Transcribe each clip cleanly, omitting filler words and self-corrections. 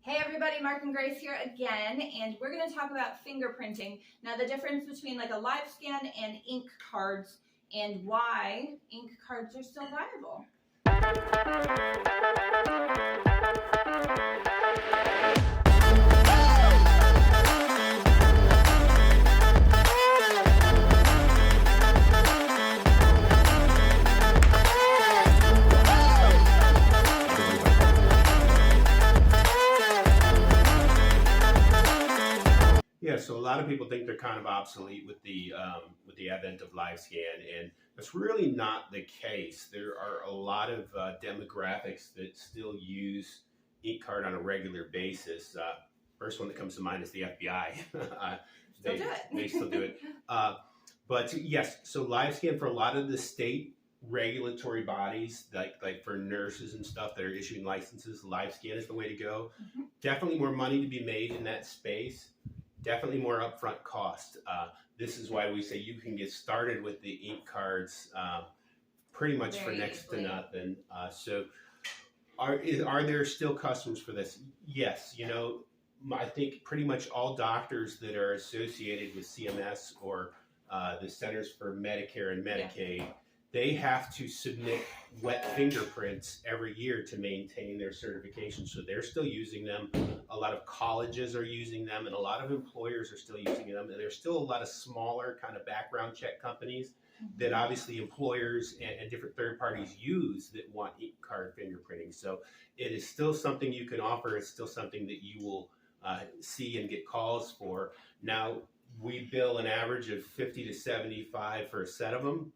Hey everybody, Mark and Grace here again, and we're going to talk about fingerprinting. Now the difference between like a live scan and ink cards and why ink cards are still viable. Yeah, so a lot of people think they're kind of obsolete with the advent of live scan, and that's really not the case. There are a lot of demographics that still use ink card on a regular basis. First one that comes to mind is the FBI. They still do it. But yes, so live scan for a lot of the state regulatory bodies, like for nurses and stuff that are issuing licenses, live scan is the way to go. Mm-hmm. Definitely more money to be made in that space. Definitely more upfront cost. This is why we say you can get started with the ink cards pretty much for next to nothing. So are there still customers for this? Yes. You know, I think pretty much all doctors that are associated with CMS or the Centers for Medicare and Medicaid, they have to submit wet fingerprints every year to maintain their certification. So they're still using them. A lot of colleges are using them, and a lot of employers are still using them. And there's still a lot of smaller kind of background check companies that obviously employers and different third parties use that want ink card fingerprinting. So it is still something you can offer. It's still something that you will see and get calls for. Now, we bill an average of $50 to $75 for a set of them.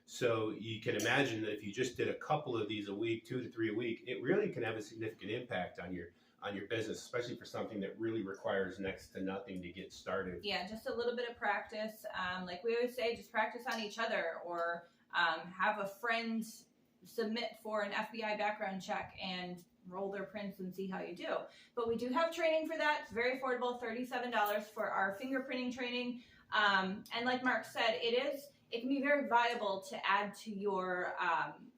So you can imagine that if you just did a couple of these a week, 2 to 3 a week, it really can have a significant impact on your business, especially for something that really requires next to nothing to get started. Yeah, just a little bit of practice. Like we always say, just practice on each other, or have a friend submit for an FBI background check and roll their prints and see how you do. But we do have training for that. It's very affordable, $37 for our fingerprinting training. And like Mark said, it can be very viable to add to your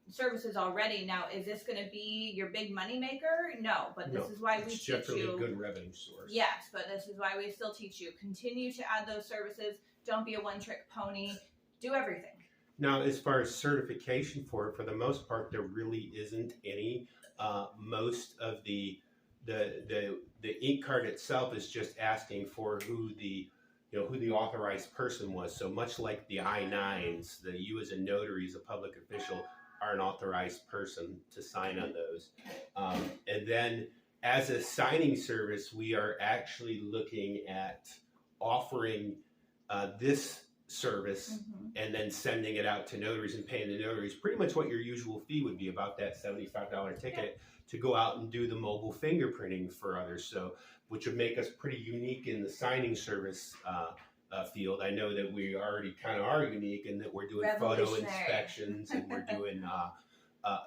services already. Now, is this going to be your big money maker? No, but this is why we teach you. It's definitely a good revenue source. Yes, but this is why we still teach you. Continue to add those services. Don't be a one-trick pony. Do everything. Now, as far as certification for the most part, there really isn't any. Most of the ink card itself is just asking for who the authorized person was. So much like the I-9s, you as a notary, as a public official, are an authorized person to sign on those. And then as a signing service, we are actually looking at offering this service and then sending it out to notaries and paying the notaries pretty much what your usual fee would be, about that $75 ticket, to go out and do the mobile fingerprinting for others. So, which would make us pretty unique in the signing service field. I know that we already kind of are unique in that we're doing photo inspections and we're doing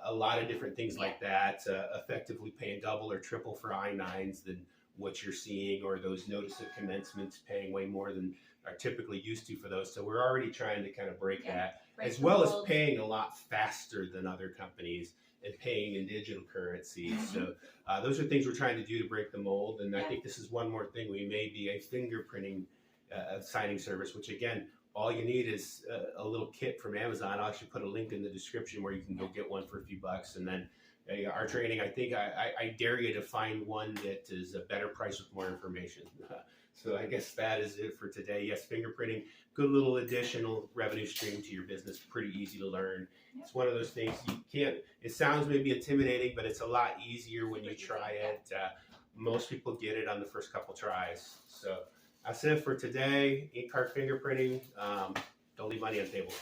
a lot of different things like that, effectively paying double or triple for I-9s than what you're seeing, or those notice of commencements paying way more than are typically used to for those. So we're already trying to kind of break that, as well as paying a lot faster than other companies and paying in digital currency. So those are things we're trying to do to break the mold. And I think this is one more thing. We may be a fingerprinting signing service, which again, all you need is a little kit from Amazon. I'll actually put a link in the description where you can go get one for a few bucks. And then our training, I think I dare you to find one that is a better price with more information. So I guess that is it for today. Yes, fingerprinting, good little additional revenue stream to your business. Pretty easy to learn. It's one of those things it sounds maybe intimidating, but it's a lot easier when you try it. Most people get it on the first couple tries. So that's it for today. Ink card fingerprinting. Don't leave money on the table.